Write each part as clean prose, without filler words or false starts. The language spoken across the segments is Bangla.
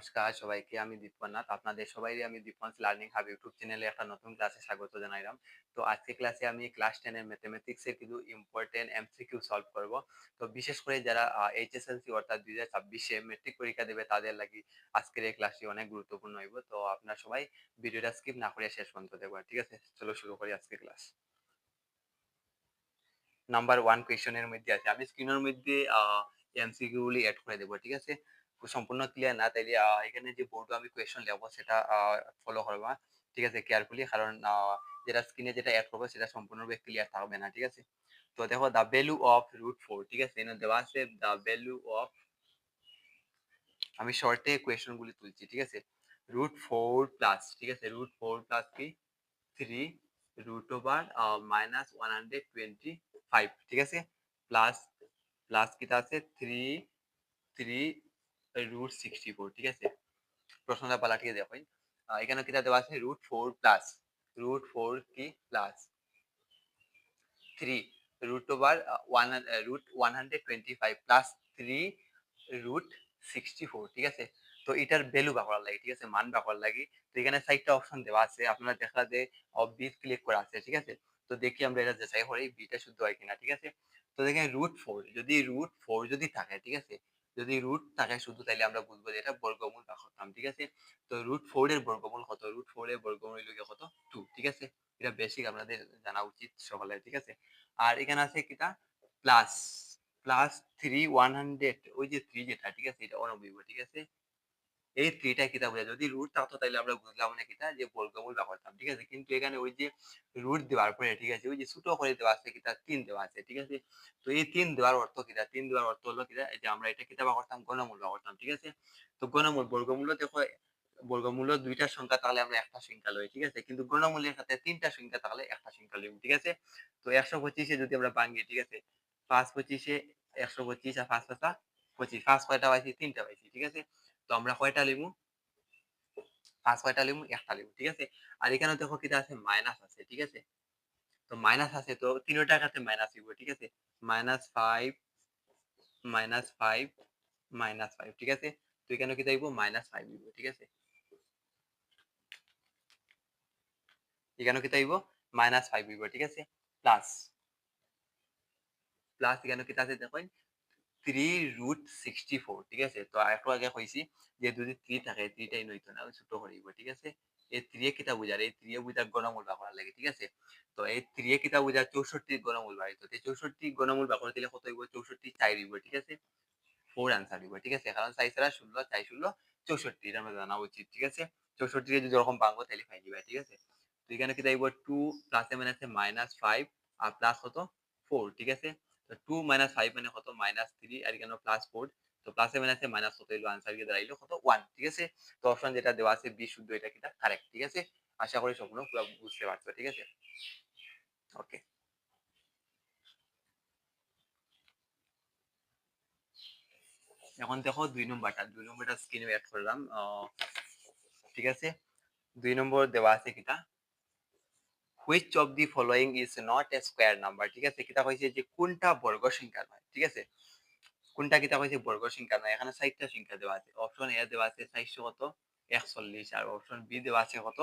নমস্কার সবাইকে। আমি দীপকনাথ। আপনাদের সবাইকে আমি দীপকনাথ লার্নিং হাব ইউটিউব চ্যানেলে একটা নতুন ক্লাসে স্বাগত জানাইলাম। তো আজকে ক্লাসে আমি ক্লাস 10 এর ম্যাথমেটিক্স এর কিছু ইম্পর্টেন্ট এমসিকিউ সলভ করব। তো বিশেষ করে যারা এইচএসএলসি অর্থাৎ 2026 এ মেট্রিক পরীক্ষা দেবে তাদের লাগি আজকের এই ক্লাসটি অনেক গুরুত্বপূর্ণ হইব। তো আপনারা সবাই ভিডিওটা স্কিপ না করে শেষ পর্যন্ত দেখবেন। ঠিক আছে? চলো শুরু করি আজকের ক্লাস। নাম্বার 1 কোয়েশ্চেনের মধ্যে আছে। আমি স্ক্রিনের মধ্যে এমসিকিউ গুলি এড করে দেব। ঠিক আছে? সম্পূর্ণ ক্লিয়ার না তাইলে এখানে যে বোর্ডে আমি কোয়েশ্চেন লিখবো সেটা ফলো করবা। ঠিক আছে? কেয়ারফুলি, কারণ যেটা স্ক্রিনে যেটা এড করবো সেটা সম্পূর্ণরূপে ক্লিয়ার থাকবে না। ঠিক আছে? তো দেখো দ্য ভ্যালু অফ √4। ঠিক আছে? এখানে দেওয়া আছে দ্য ভ্যালু অফ, আমি শর্টে কোয়েশ্চেন গুলি তুলছি। ঠিক আছে? √4 প্লাস, ঠিক আছে, √4 প্লাস কি 3 রুট ওভার -125। ঠিক আছে? প্লাস প্লাস কিটা আছে 3 √64। ঠিক আছে? প্রশ্নটা পাল্টিয়ে দেখো। এখানে কিটা দেওয়া আছে √4 প্লাস √4 কি প্লাস 3 রুট ওভার 125 প্লাস 3 √64। ঠিক আছে? তো এটার ভ্যালু বার করার লাগে। ঠিক আছে? মান বার করার লাগে। তো এখানে 4টা অপশন দেওয়া আছে, আপনারা দেখা যে বি ক্লিক করা আছে। ঠিক আছে? তো দেখি আমরা এটা যাচাই করি বিটা শুদ্ধ হয় কিনা। ঠিক আছে? তো দেখেন √4, যদি √4 যদি থাকে, ঠিক আছে, যদি রুট থাকে শুধু, তাইলে আমরা বুঝবো যে এটা বর্গমূল বার করতাম। ঠিক আছে? তো √4 এর বর্গমূল কত? √4 এর বর্গমূল হইল গিয়ে কত? 2। ঠিক আছে? এটা বেসিক আপনাদের জানা উচিত সকলের। ঠিক আছে? আর এখানে আছে কিটা প্লাস প্লাস 3 100, ওই যে 3 যেটা, ঠিক আছে, এটা অনবীব। ঠিক আছে? এই 3টা কিতা বোঝায়? যদি রুট থাকতো তাহলে আমরা বুঝলাম না কিটা যে বর্গমূল বার করতাম। ঠিক আছে? কিন্তু এখানে ওই যে রুট দেওয়ার পরে, ঠিক আছে, ওই যে ছোট করে দেওয়া আছে কিটা 3 দেওয়া আছে। ঠিক আছে? তো এই 3 দেওয়ার অর্থ কিটা? 3 দেওয়ার অর্থ হলো কিটা, এই যে আমরা এটা কিতা বার করতাম, ঘনমূল বার করতাম। ঠিক আছে? তো ঘনমূল, বর্গমূল দেখো, বর্গমূল দুইটা সংখ্যা থাকলে আমরা একটা সংখ্যা লই। ঠিক আছে? কিন্তু ঘনমূলের সাথে 3টা সংখ্যা থাকলে একটা সংখ্যা লই। ঠিক আছে? তো 125 যদি আমরা ভাঙি, ঠিক আছে, 5 25 125 আর 5 5 25, 5 কয়টা পাইছি? 3টা পাইছি। ঠিক আছে? তো আমরা কয়টা লিখবো? 5 কয়টা লিখবো? একটা লিখবো। ঠিক আছে? আর এখানে দেখো কিটা আছে, মাইনাস আছে। ঠিক আছে? তো মাইনাস আছে, তো তিনটার কাছে মাইনাস দিব। ঠিক আছে? -5 -5 -5। ঠিক আছে? তো এখানে কি দিব? -5 দিব। ঠিক আছে? এখানে কি দিব? -5 দিব। ঠিক আছে? প্লাস প্লাস এখানে কিটা আছে দেখুন, 3 √64। ঠিক আছে? তো একটু আগে কইছি যে যদি 3 থাকে, 3টাই নইতো না, ছোট করিব। ঠিক আছে? এই 3 এ কিতা বুঝার? এই 3 এ বুঝার গণমূল বার করার লাগে। ঠিক আছে? তো এই 3 এ কিতা বুঝার? 64 গণমূল বার হইতো। 64 গণমূল বার করে দিলে কত হইব? 64 4 হইব। ঠিক আছে? 4 আনসার হইব। ঠিক আছে? কারণ 4 ছাড়া 16, 4 16 64, এটা আমরা জানা উচিত। ঠিক আছে? 64 কে যদি ওরকম ভাঙবো তাহলে পাই দিবা। ঠিক আছে? তো এখানে কিতা হইব? 2 প্লাসে মাইনাসে -5 আর প্লাস কত? 4। ঠিক আছে? তো 2 5 মানে কত? -3, আর এখানে +4। তো প্লাসে মাইনাসে মাইনাস কত হইলো? আনসার গিয়ে দাঁড়াইলো কত? 1। ঠিক আছে? তো অপশন যেটা দেওয়া আছে বি শুদ্ধ, এটা কিটা কারেক্ট। ঠিক আছে? আশা করি সম্পূর্ণ পুরো বুঝতে পারছো। ঠিক আছে? ওকে। এখন দেখো 2 নম্বরটা স্ক্রিনে অ্যাড করলাম। ঠিক আছে? 2 নম্বর দেওয়া আছে কিটা, which of the following is not a square number। ঠিক আছে? কিতা কইছে যে কোনটা বর্গ সংখ্যা নয়। ঠিক আছে? কোনটা কিতা কইছে বর্গ সংখ্যা নয়। এখানে 4টা সংখ্যা দেওয়া আছে। অপশন এ দেওয়া আছে 400 কত? 41, আর অপশন বি দেওয়া আছে কত?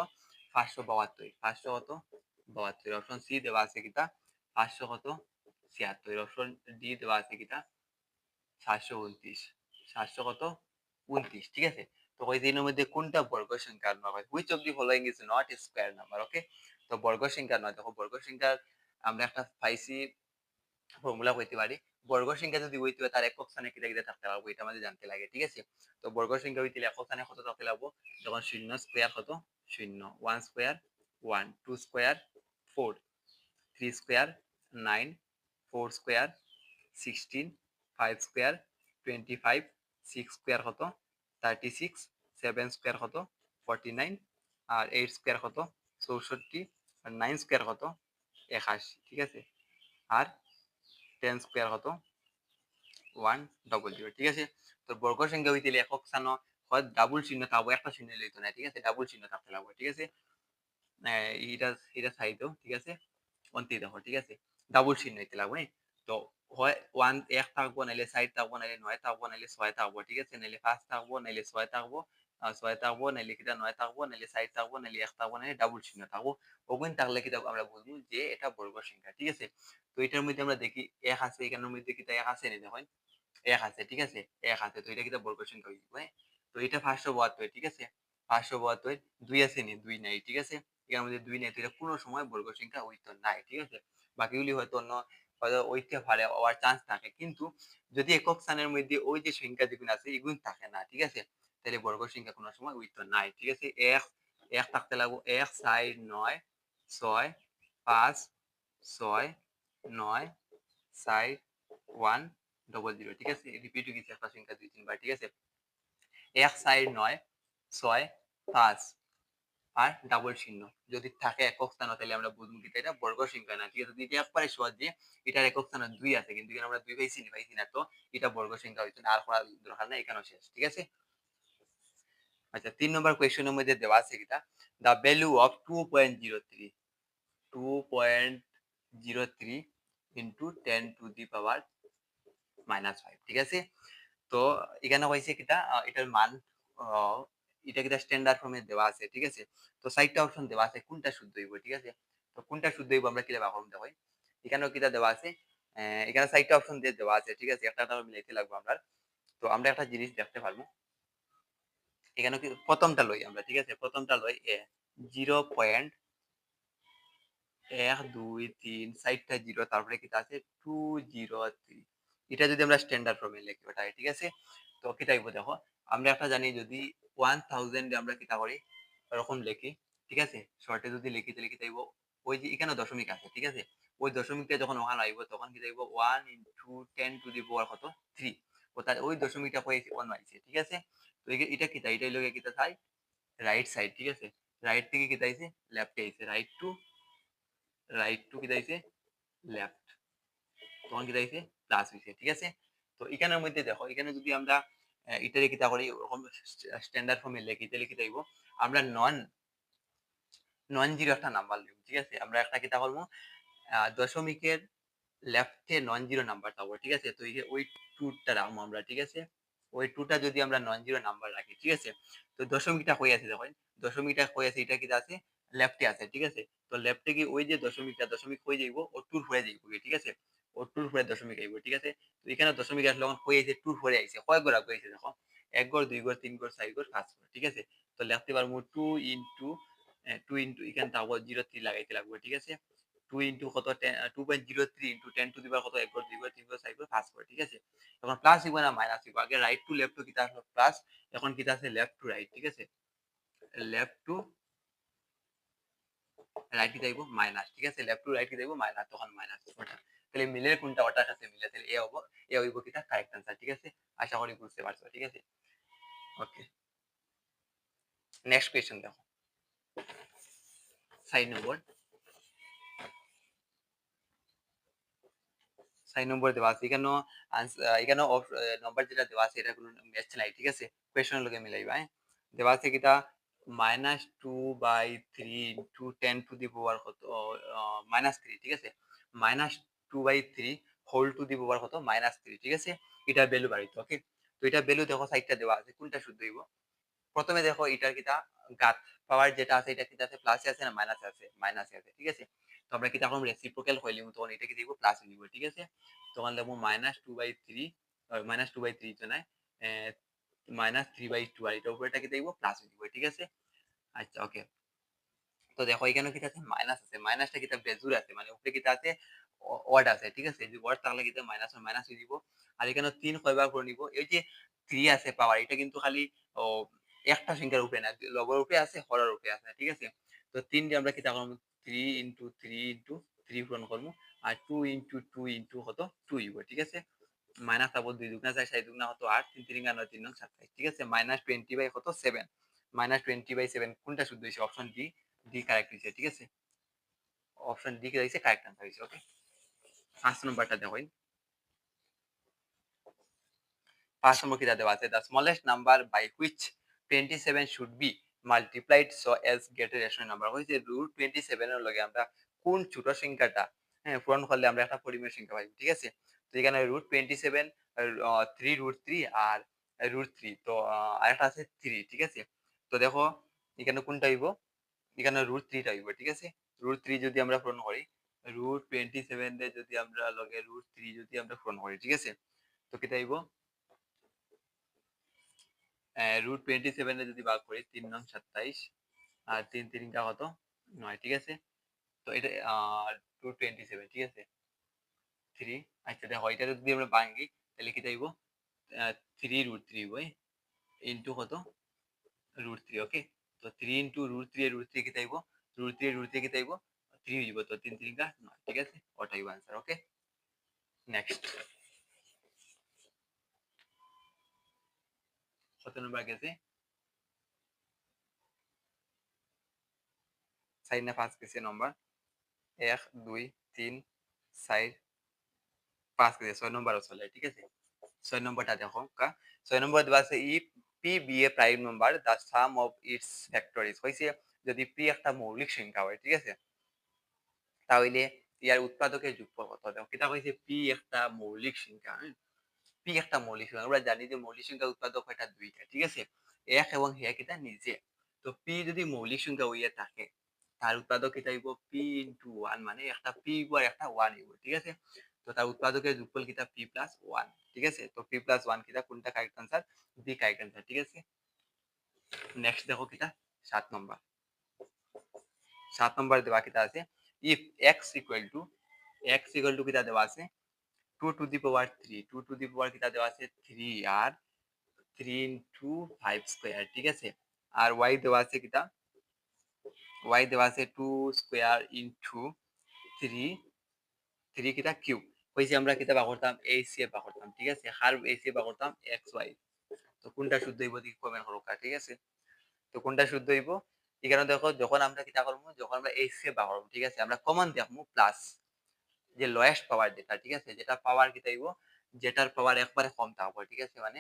572। 500 কত? 72। অপশন সি দেওয়া আছে কিতা 500 কত? 76। অপশন ডি দেওয়া আছে কিতা 729। 700 কত? 29। ঠিক আছে? তো ওই দিনের মধ্যে কোনটা বর্গ সংখ্যা নয়? which of the following is not a square number। ওকে? তো বর্গ সংখ্যা নয়। দেখো বর্গ সংখ্যার আমরা একটা পাইছি ফর্মুলা কইতে পারি। বর্গ সংখ্যা যদি হইতে হয় তার একক স্থানে কিটা কিটা থাকতে পারবো, এটা আমাদের জানতে লাগে। ঠিক আছে? তো বর্গ সংখ্যা হইতে একক স্থানে কত থাকতে লাগবো? যখন 0 স্কয়ার কত? 0, 1 square 1, 2 square 4, 3 square 9, 4 square 16, 5 square 25, 6 square কত? 36, 7 স্কয়ার কত? 49, আর 8 স্কয়ার কত? 64, আর 9 স্কয়ার কত? 81। ঠিক আছে? আর 10 স্কয়ার কত? 100। ঠিক আছে? তো বর্গ সংখ্যা হইতে একক স্থান হয় ডাবল চিহ্ন থাকবো, একটা চিহ্ন লইতো না। ঠিক আছে? ডাবল চিহ্ন থাকতে লাগবে। ঠিক আছে? এটা এটা সাইড দাও। ঠিক আছে? অন্তি দেখো। ঠিক আছে? ডাবল চিহ্ন হইতে লাগবে। তো হয় 1 থাকবো, নাইলে 4 থাকবো, নাইলে 9 থাকবো, নাইলে 6 থাকবো। ঠিক আছে? নাইলে 5 থাকবো, নাইলে 6 থাকবো, ছয় থাকবো, নাইলে কিতা 9 থাকবো, নাইলে 4 থাকবো, নাইলে 1 থাকবো, নাইলে ডাবল চিহ্ন থাকবো। ওগুন থাকলে কিতা আমরা বুঝবো যে এটা বর্গ সংখ্যা, ঠিক আছে? তো এটার মধ্যে আমরা দেখি 1 আছে, এখানের মধ্যে কিতা 1 আছে নি দেখেন? 1 আছে, ঠিক আছে? 1 আছে, তো এটা কিতা বর্গ সংখ্যা হইব, হ্যাঁ? তো এটা 572, ঠিক আছে? 572, 2 আছে নি? 2 নাই, ঠিক আছে? এর মধ্যে 2 নাই, তো এটা কোনো সময় বর্গ সংখ্যা হইতো নাই, ঠিক আছে? বাকিগুলি হয়তো অন্য হয়তো হইতে পারে, হওয়ার চান্স থাকে, কিন্তু যদি একক স্থানের মধ্যে ওই যে সংখ্যা যেগুলো আছে এগুলো থাকে না, ঠিক আছে? তাহলে বর্গ সংখ্যা কোনো সময় হইতো নাই, ঠিক আছে? 1 থাকতে লাগবো, 1 4 9 6 5 6 9 4 1 00, ঠিক আছে? রিপিট হয়ে গেছে একটা সংখ্যা 2 3 বার, ঠিক আছে? 1 4 9 6 5 আর ডাবল চিহ্ন যদি থাকে একক স্থান, তাহলে আমরা বুঝবো কি এটা বর্গ সংখ্যা না, ঠিক আছে? যদি একবারে সহজ যে এটার একক স্থান 2 আছে, কিন্তু এখানে আমরা 2 পাইছি না, তো এটা বর্গ সংখ্যা হইতো না, আর করার দরকার নাই, এখানেও শেষ, ঠিক আছে? আচ্ছা, 3 নম্বর কোয়েশ্চনের মধ্যে দেওয়া আছে কিটা, the value of 2.03 2.03 into 10 to the power -5, ঠিক আছে? তো এখানে হয়েছে কিটা এটার মান আহ, এটা কিটা স্ট্যান্ডার্ড ফর্মে দেওয়া আছে, ঠিক আছে? তো 4টা অপশন দেওয়া আছে, কোনটা শুদ্ধ হইব, ঠিক আছে? তো কোনটা শুদ্ধ হইব আমরা কিভাবে করব দেখো, এখানেও কিটা দেওয়া আছে, এখানে 4টা অপশন দিয়ে দেওয়া আছে, ঠিক আছে? একটা মিলাইতে লাগবে আমরা। তো আমরা একটা জিনিস দেখতে পারবো, এখানে কি প্রথমটা লই আমরা, ঠিক আছে? প্রথমটা লই 0.1 2 3 4টা জিরো, তারপরে কিটা আছে 203, এটা যদি আমরা স্ট্যান্ডার্ড ফর্মে লিখি ওটা, ঠিক আছে? তো কিটা হইব দেখো, আমরা একটা জানি যদি 1000 আমরা কিটা করি এরকম লিখি, ঠিক আছে? শর্টে যদি লিখি তাহলে কিটা হইব, ওই যে এখানে দশমিক আছে, ঠিক আছে? ওই দশমিকটা যখন ওখানে আইব তখন কিটা হইব 1 ইনটু 10 টু দি পাওয়ার কত 3, অর্থাৎ ওই দশমিকটা কইছে 1 আইছে, ঠিক আছে? তো এটা কিটা, এটা লগে কিটা চাই রাইট সাইড, ঠিক আছে? রাইট থেকে কিটা আইছে লেফটে আইছে, রাইট টু কিটা আইছে লেফট, তখন কিটা আইছে প্লাস হইছে, ঠিক আছে? তো এখানের মধ্যে দেখো, এখানে যদি আমরা এটারে কিটা করি ওরকম স্ট্যান্ডার্ড ফর্মে লিখি তাহলে কিটা হইব, আমরা নন জিরো একটা নাম্বার লিখব, ঠিক আছে? আমরা একটা কিটা করবো, দশমিকের লেফটে নন জিরো নাম্বার পাবো, ঠিক আছে? তো এই যে ওই টুটা রাখবো আমরা, ঠিক আছে? ওই টুটা যদি আমরা নন জিরো নাম্বার রাখি, ঠিক আছে? তো দশমিকটা কই আছে দেখেন, দশমিকটা কই আছে, এটা কিটা আছে লেফটে আছে, ঠিক আছে? তো লেফটে কি ওই যে দশমিকটা, দশমিক কই যাইব ও টুর হয়ে যাইব, ঠিক আছে? ও টুর হয়ে দশমিক আইব, ঠিক আছে? তো এখানে দশমিক আসলে যখন কই আছে টুর হয়ে আইছে, কয় গড় আগে আইছে দেখো, 1 গড় 2 গড় 3 গড় 4 গড় 5 গড়, ঠিক আছে? তো লিখতে পারবো 2 ইনটু এখানে তাও 03 লাগাইতে লাগবে, ঠিক আছে? 2 ইনটু কত 2.03 ইনটু 10 টু দি পাওয়ার কত 1 ঘর 2 ঘর 3 ঘর 4 ঘর 5 ঘর, ঠিক আছে? এখন প্লাস দিব না মাইনাস দিব, আগে রাইট টু লেফট কিটা আসলো প্লাস, এখন কিটা আছে লেফট টু রাইট, ঠিক আছে? লেফট টু রাইট কিটা আইব মাইনাস, ঠিক আছে? লেফট টু রাইট কিটা আইব মাইনাস, তখন মাইনাস ওটা, তাহলে মিলে কোনটা ওটার সাথে মিলে, তাহলে এ হইব কিটা কারেক্ট आंसर, ঠিক আছে? আশা করি বুঝতে পারছো, ঠিক আছে? ওকে, নেক্সট কোশ্চেন দেখো, 6 নম্বর, 6 নম্বর দেওয়া আছে, এখানেও এখানেও নম্বর যেটা দেওয়া আছে এটা কোনো ম্যাচ নাই, ঠিক আছে? কোয়েশনের লগে মিলাইবা, হ্যাঁ? দেওয়া আছে কিটা -2/3 ইনটু 10 টু দি পাওয়ার কত -3, ঠিক আছে? -2/3 হোল টু দি পাওয়ার কত -3, ঠিক আছে? এটা ভ্যালু বাড়িত, ওকে? তো এটা ভ্যালু দেখো সাইডটা দেওয়া আছে, কোনটা শুদ্ধ হইব? প্রথমে দেখো এটার কিটা ঘাত পাওয়ার যেটা আছে এটা কিটা আছে প্লাসে আছে না মাইনাসে আছে, মাইনাসে আছে, ঠিক আছে? তো আমরা কিটা করব রেসিপ্রোক্যাল হইলিম, তখন এটা কি দিব প্লাস দিব, ঠিক আছে? তখন লিখব -2/3 -2/3 তো না -3/2, আর এটা উপরেটা কি দিব প্লাস দিব, ঠিক আছে? আচ্ছা, ওকে। তো দেখো এখানে কিটা আছে মাইনাস আছে, মাইনাসটা কিটা বেজুর আছে, মানে উপরে কিটা আছে ওয়ার্ড আছে, ঠিক আছে? যদি ওয়ার্ড তাহলে কিটা মাইনাস মাইনাস হয়ে দিব, আর এখানে 3 কয়বার করে নিব, এই যে 3 আছে পাওয়ার, এটা কিন্তু খালি ও একটা সংখ্যার উপরে না, লবের উপরে আছে হরের উপরে আছে, ঠিক আছে? তো 3 দিয়ে আমরা কিটা করব 3 ইনটু 3 ইনটু 3 পূরণ করব, আর 2 ইনটু 2 ইনটু কত 2 হইব, ঠিক আছে? মাইনাস তারপর 2 দুগুণা 4 4 দুগুণা কত 8 3 3 9 3 9 27, ঠিক আছে? -20 বাই কত 7, -20/7 কোনটা শুদ্ধ হইছে? অপশন ডি, ডি কারেক্ট হইছে, ঠিক আছে? অপশন ডি কে হইছে কারেক্ট आंसर হইছে, ওকে? 5 নম্বরটা দেখো, 5 নম্বর কিটা দেওয়া আছে, the smallest number by which 27 should be multiplied so as get a rational number, হইছে √27 এর লগে আমরা কোন ছোট সংখ্যাটা হ্যাঁ পূরণ করলে আমরা একটা পরিমেয় সংখ্যা পাই, ঠিক আছে? তো এখানে √27 3 √3 আর √3 তো আরেকটা আছে 3 ঠিক আছে। তো দেখো এখানে কোনটা হইব, এখানে √3 টা হইব ঠিক আছে। √3 যদি আমরা পূরণ করি, √27 রে যদি আমরা লগে √3 যদি আমরা পূরণ করি ঠিক আছে, তো কেটে আইব √27 রে যদি ভাগ করি 3 নং 27 আর 3 3 টা কত 9 ঠিক আছে। তো এটা 227 ঠিক আছে 3। আচ্ছা দেখো এটা যদি আমরা ভাঙি তাহলে কি যাইব 3 √3 হইব ইনটু কত √3 ওকে। তো 3 ইনটু √3 এর √3 কি যাইব, √3 এর √3 কি যাইব 3 হইব, তো 3 3 কা 9 ঠিক আছে, ওটাই आंसर ওকে। নেক্সট কত নম্বর গেছে, 4 না 5 গেছে নম্বর, 1 2 3 4 5 গেছে, 6 নম্বরও চলে ঠিক আছে। 6 নম্বরটা দেখো কা 6 নম্বর দেওয়া আছে if p be a prime number the sum of its factors হইছে যদি p একটা মৌলিক সংখ্যা হয় ঠিক আছে, তাহলে ইয়ার উৎপাদকের যোগফল কত হবে। এটা কইছে p একটা মৌলিক সংখ্যা, p একটা মৌলিক সংখ্যা, আমরা জানি যে মৌলিক সংখ্যার উৎপাদক এটা দুইটা ঠিক আছে, এক এবং এক এটা নিজে। তো p যদি মৌলিক সংখ্যা হইয়া থাকে তার উৎপাদক এটা হইব p ইনটু 1, মানে একটা p হইব আর একটা 1 হইব ঠিক আছে। তো তার উৎপাদকের যোগফল কিটা p প্লাস 1 ঠিক আছে। তো p প্লাস 1 কিটা কোনটা correct answer, B correct answer ঠিক আছে। নেক্সট দেখো কিটা 7 নম্বর, 7 নম্বর দেওয়া কিটা আছে if x equal to কিটা দেওয়া আছে 2 to the power 3, 2 to the power কিটা দেওয়া আছে 3 আর 3 into 5 স্কয়ার ঠিক আছে। আর y দেওয়া আছে কিটা, y দেওয়া আছে 2 স্কয়ার ইনটু 3 3 কিটা কিউব। কইছি আমরা কিটা বা করতাম এই সি বা করতাম ঠিক আছে, হার এই সি বা করতাম এক্স ওয়াই। তো কোনটা শুদ্ধ হইব দেখি কমেন্ট করো ঠিক আছে। তো কোনটা শুদ্ধ হইব, এখানে দেখো যখন আমরা কিটা করব, যখন আমরা এই সি বা করব ঠিক আছে, আমরা কমন দেখমু প্লাস যে লোয়েস্ট পাওয়ার যেটা ঠিক আছে, যেটা পাওয়ার কিটা হইব, যেটার পাওয়ার একবারে কম থাকবে ঠিক আছে, মানে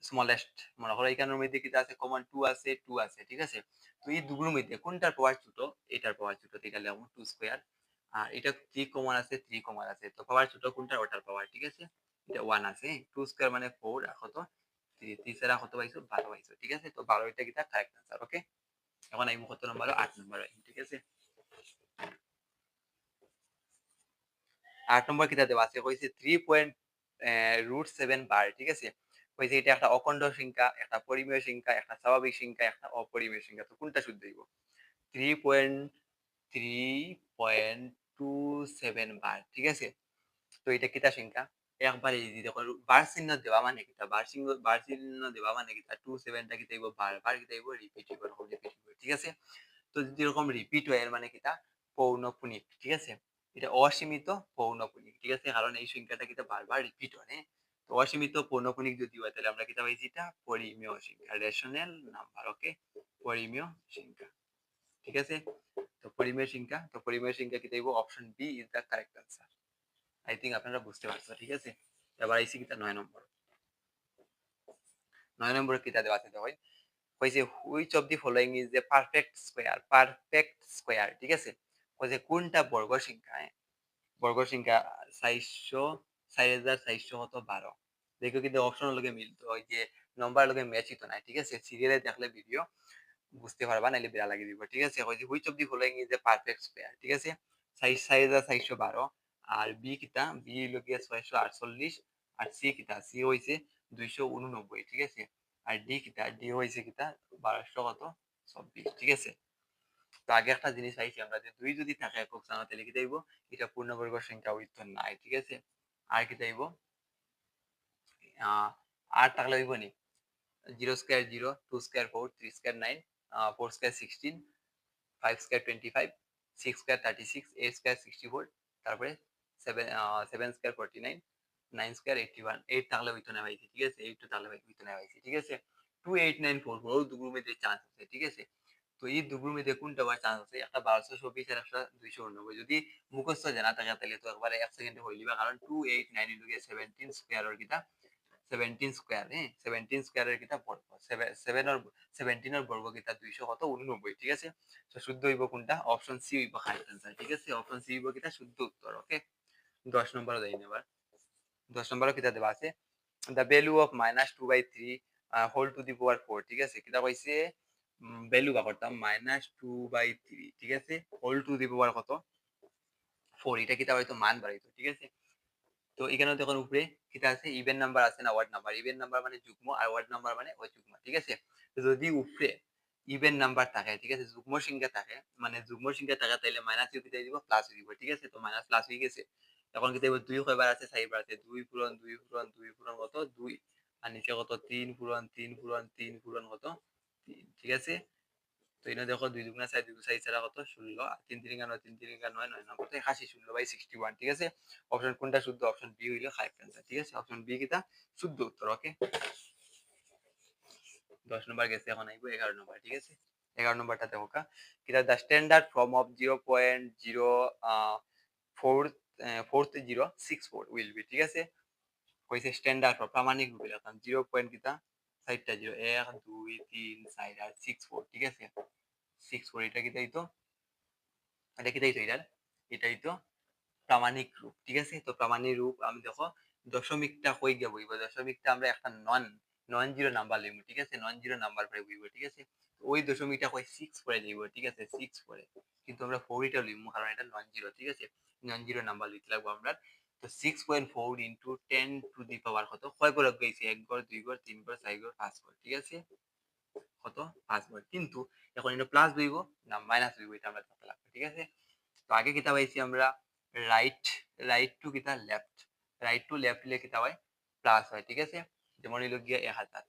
স্মলেস্ট। মনে করো এখানের মধ্যে কিটা আছে কমন 2 আছে 2 আছে ঠিক আছে। তো এই দুগুলোর মধ্যে কোনটার পাওয়ার ছোট, এটার পাওয়ার ছোট, এটা লিখব 2 স্কয়ার। আর এটা 3 কমন আছে 3 কমন আছে, তো পাওয়ার ছোট কোনটার ওটার পাওয়ার ঠিক আছে। এটা 1 আছে, 2 স্কয়ার মানে 4 আর কত 3, 3 ছাড়া কত পাইছো 12 পাইছো ঠিক আছে। তো 12 এটা কিটা কারেক্ট आंसर ওকে। এখন এই কত নম্বর 8 নম্বর ঠিক আছে। 8 নম্বর কিতা দেওয়া আছে কইছে 3.7 বার ঠিক আছে। কইছে এটা একটা অখণ্ড সংখ্যা, একটা পরিমেয় সংখ্যা, একটা স্বাভাবিক সংখ্যা, একটা অপরিমেয় সংখ্যা, তো কোনটা শুদ্ধ হইব। 3.3.27 বার ঠিক আছে। তো এটা কিতা সংখ্যা, একবার ইজি দেখো বার চিহ্ন দেওয়া মানে কিতা, বার চিহ্ন দেওয়া মানে কিতা 27 টা কিতা হইব বার, বার কিতা হইব রিপিট হইব, রিপিট হইব ঠিক আছে। তো যদি এরকম রিপিট হয় এর মানে কিটা পৌনঃপুনিক ঠিক আছে। এটা অসীমিত পৌনঃপুনিক ঠিক আছে, কারণ এই সংখ্যাটা কিটা বারবার রিপিট হয় হ্যাঁ? তো অসীমিত পৌনঃপুনিক যদি হয় তাহলে আমরা কিটা পাইছি এটা পরিমেয় সংখ্যা, রেশনাল নাম্বার ওকে, পরিমেয় সংখ্যা ঠিক আছে। তো পরিমেয় সংখ্যা, তো পরিমেয় সংখ্যা কিটা হইব option B is the correct answer. I think আপনারা বুঝতে পারছেন ঠিক আছে। এবার আইসি কিটা 9 নম্বর, 9 নম্বরে কিটা দেওয়া আছে দেখো কইছে which of the following is a perfect square, perfect square ঠিক আছে। কইছে কোনটা বর্গ সংখ্যা, বর্গ সংখ্যা 400 কত 12। দেখো কিন্তু অপশনের লগে মিলতো, ওই যে নম্বর লগে ম্যাচ হইতো না ঠিক আছে, সিরিয়ালে দেখলে ভিডিও বুঝতে পারবা নাইলে বেড়া লাগিয়ে দিব ঠিক আছে। কইছে which of the following is a perfect square ঠিক আছে, 4412 আর বি কিটা, বি লগে 648 আর সি কিটা, সি হইছে 289 ঠিক আছে। আর ডি কিটা, ডি হইছে কিটা 1200 কত 24 ঠিক আছে। তো আগে একটা জিনিস পাইছি আমরা যে 2 যদি থাকে একক স্থানে তাহলে কি দেব, এটা পূর্ণবর্গ সংখ্যা হইতো নাই ঠিক আছে। আর কি দেব, 8 থাকলে হইব নি, 0 square 0, 2 square 4, 3 square 9, 4 square 16, 5 square 25, 6 square 36, 8 square 64, তারপরে 7 স্কয়ার 49, 9 স্কয়ার 81, 8 থাকলে হইতো না ভাইছি ঠিক আছে, 8 থাকলে হইতো না ভাইছি ঠিক আছে। 28944 দুগুর মধ্যে চান্স আছে ঠিক আছে। তো এই দুগুর মধ্যে কোনটা হওয়ার চান্স আছে, একটা 1224 আর একটা 289। যদি মুখস্থ জানা থাকে তাহলে তো একবারে 1 সেকেন্ডে হয়ে যাবে, কারণ 289 ইনটু 17 স্কয়ার এর কিটা 17 স্কয়ার হ্যাঁ, 17 স্কয়ার এর কিটা বর্গ 7 এর 17 এর বর্গ কিটা 200 কত 89 ঠিক আছে। তো শুদ্ধ হইব কোনটা, অপশন সি হইব কারেক্ট आंसर ঠিক আছে। অপশন সি হইব কিটা শুদ্ধ উত্তর ওকে। 10 নম্বর দেই এবার, 10 নম্বর কিটা দেবা আছে the value of -2/3 whole to the power 4 ঠিক আছে কিটা কইছে ভ্যালু বা করতাম -2/3 ঠিক আছে হোল টু দি পাওয়ার কত 4 এটা কিটা হয়তো মান বাড়াইতো ঠিক আছে তো এখানে দেখুন উপরে কিটা আছে ইভেন নাম্বার আছে না ওয়ার্ড নাম্বার ইভেন নাম্বার মানে যুগ্ম আর ওয়ার্ড নাম্বার মানে অযুগ্ম ঠিক আছে তো যদি উপরে ইভেন নাম্বার থাকে ঠিক আছে যুগ্ম সংখ্যা থাকে মানে যুগ্ম সংখ্যা থাকে তাহলে মাইনাস ইউ কিটা দিব প্লাস দিব ঠিক আছে তো মাইনাস প্লাস হয়ে গেছে এখন কিটা 2 কয়বার আছে 4বার আছে 2 পূরণ 2 পূরণ 2 পূরণ কত 2 আর নিচে কত 3 পূরণ 3 পূরণ 3 পূরণ কত 3 ঠিক আছে তো এনে দেখো 2 দুগুণা 4 2 4 ছাড়া কত 16 আর 3 3 9 3 3 9 9 9 কত 81 16/61 ঠিক আছে অপশন কোনটা শুদ্ধ অপশন বি হইলো কারেক্ট आंसर ঠিক আছে অপশন বি কিটা শুদ্ধ উত্তর ওকে 10 নম্বর গেছে এখন আইবো 11 নম্বর ঠিক আছে 11 নম্বরটা দেখো কা কিটা the standard form of 0.044064 will be ঠিক আছে কইছে স্ট্যান্ডার্ড ফর্ম প্রামাণিক রূপে লিখতাম 0. কিটা 4টা 0 1 2 3 4 আর 64 ঠিক আছে 64 এটা কিটা হইতো এটা কিটা হইতো এটাই তো প্রামাণিক রূপ ঠিক আছে তো প্রামাণিক রূপ আমি দেখো দশমিকটা কই গিয়ে বইব দশমিকটা আমরা একটা নন নন জিরো নাম্বার লিখবো ঠিক আছে নন জিরো নাম্বার পরে বইব ঠিক আছে ওই দশমিকটা কই 6 পরে দিব ঠিক আছে 6 পরে কিন্তু আমরা 4 এটা লিখবো কারণ এটা নন জিরো ঠিক আছে নন জিরো নাম্বার লিখতে লাগবো আমরা তো 6.4 ইনটু 10 টু দি পাওয়ার কত কয় ঘর গেছে এক ঘর দুই ঘর তিন ঘর চার ঘর পাঁচ ঘর ঠিক আছে কত 5 ঘর কিন্তু এখন এটা প্লাস হইব না মাইনাস হইব এটা আমরা দেখতে লাগবে ঠিক আছে তো আগে কিতা পাইছি আমরা রাইট রাইট টু কিতা লেফট রাইট টু লেফট হলে কিতা হয় প্লাস হয় ঠিক আছে যেমন হইল গিয়া 1000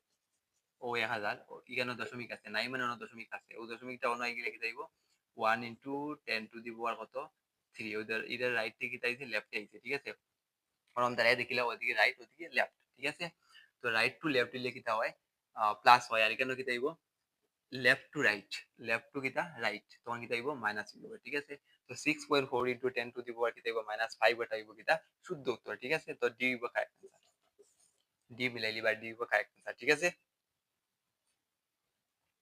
ও 1000 এখানে দশমিক আছে নাই মানে অন্য দশমিক আছে ও দশমিকটা অন্য গেলে কিতা হইব 1 ইনটু 10 টু দি পাওয়ার কত 3 ওদের এদের রাইট থেকে কিতা আইছে লেফটে আইছে ঠিক আছে কারণ দাঁড়ায় দেখিলা ওদিকে রাইট ওদিকে লেফট ঠিক আছে তো রাইট টু লেফট হলে কিতা হয় প্লাস হয় আর এখানে কিতা হইব left to right left to কিটা রাইট তখন কিটা আইব মাইনাস হইব ঠিক আছে তো 6.4 ইনটু 10 টু দি পাওয়ার কিটা আইব -5 এটা আইব কিটা শুদ্ধ উত্তর ঠিক আছে তো ডি হইব কারেক্ট आंसर ডি মিলাইলি বা ডি হইব কারেক্ট आंसर ঠিক আছে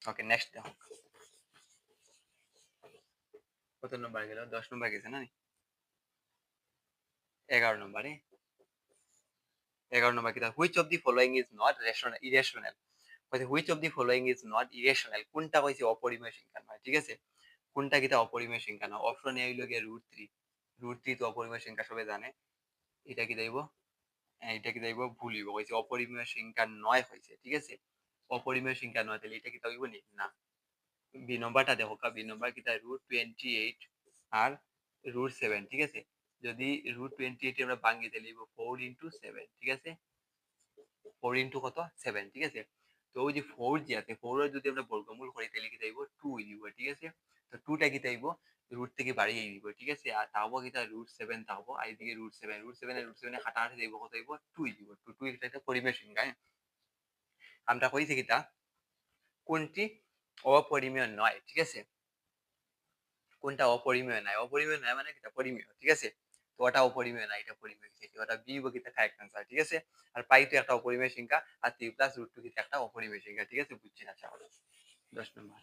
ওকে নেক্সট দেখো কত নম্বর গেল 10 নম্বর গেছে না 11 নম্বরে 11 নম্বর কিটা which of the following is not rational irrational কইছে which of the following is not irrational কোনটা কইছে অপরিমেয় সংখ্যা নয় ঠিক আছে কোনটা কিটা অপরিমেয় সংখ্যা না অপশন এ হইল গিয়ে √3 √3 তো অপরিমেয় সংখ্যা সবাই জানে এটা কি দেব এটা কি দেব ভুল হইব কইছে অপরিমেয় সংখ্যা নয় হইছে ঠিক আছে অপরিমেয় সংখ্যা নয় তাহলে এটা কি হইব নি না বি নম্বরটা দেখো কা বি নম্বর কিটা √28 আর √7 ঠিক আছে যদি √28 আমরা ভাঙি তাহলে হইব 4 ইনটু 7 ঠিক আছে 4 ইনটু কত 7 ঠিক আছে তো ওই যে 4 যে আছে 4 এর যদি আমরা বর্গমূল করি তাহলে কি দেব 2 হইব ঠিক আছে তো 2 টা কি দেব রুট থেকে বাড়িয়ে দিব ঠিক আছে আর তাও কিটা √7 তাও আর এদিকে √7 এর কাটাকাটি দেব কত দেব 2 দিব 2 2 একটা পরিমেয় সংখ্যা আমরা কইছি কিটা কোনটি অপরিমেয় নয় ঠিক আছে কোনটা অপরিমেয় নয় অপরিমেয় নয় মানে কিটা পরিমেয় ঠিক আছে তো ওটা অপরিমেয় না এটা পরিমেয় ঠিক ওটা বি বকিতে কারেক্ট आंसर ঠিক আছে আর পাই তো একটা অপরিমেয় সংখ্যা আর 3 প্লাস √2 কি একটা অপরিমেয় সংখ্যা ঠিক আছে বুঝছেন আচ্ছা 10 নম্বর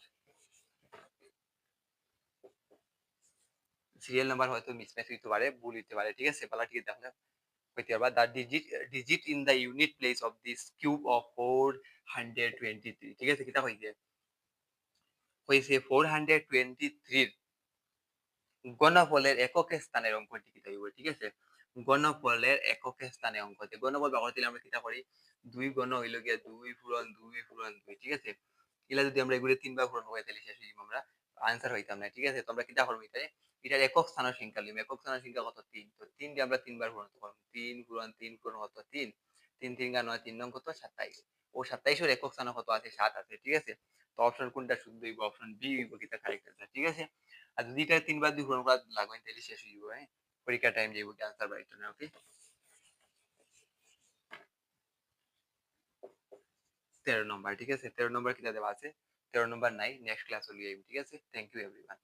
সিরিয়াল নাম্বার হয়তো মিসম্যাচ হইতে পারে ভুল হইতে পারে ঠিক আছে পালা ঠিক দেখলে হইতে পারবা the digit in the unit place of this cube of 423 ঠিক আছে কিটা হইছে হইছে 423 গণফলের এককে স্থানের অঙ্কটি কিতা হইব ঠিক আছে গণফলের এককে স্থানে অঙ্ক আছে গণফল ব্যবহার দিলে আমরা কিতা করি 2 গণ হইল গিয়া 2 পূরণ 2 পূরণ 2 ঠিক আছে এলা যদি আমরা এগুলো তিনবার পূরণ করে তাহলে শেষ হইব আমরা আনসার হইতাম না ঠিক আছে তো আমরা কিতা করব এটারে এটার একক স্থানের সংখ্যা লিখব একক স্থানের সংখ্যা কত 3 তো 3 দিয়ে আমরা তিনবার পূরণ করব 3 পূরণ 3 পূরণ কত 3 3 3 গা 9 3 নং কত 27 ও 27 এর একক স্থানে কত আছে 7 আছে ঠিক আছে তো অপশন কোনটা শুদ্ধ হইব অপশন বি হইব কিতা কারেক্ট आंसर ঠিক আছে আর যদি এটা তিনবার দুই পূরণ করা লাগবে তাহলে শেষ হয়ে যাবে হ্যাঁ পরীক্ষা টাইম যাইব কি আনসার রাইট না ওকে 13 নম্বর ঠিক আছে 13 নম্বর কিটা দেওয়া আছে 13 নম্বর নাই নেক্সট ক্লাস লিয়ে ঠিক আছে থ্যাংক ইউ এভরিওয়ান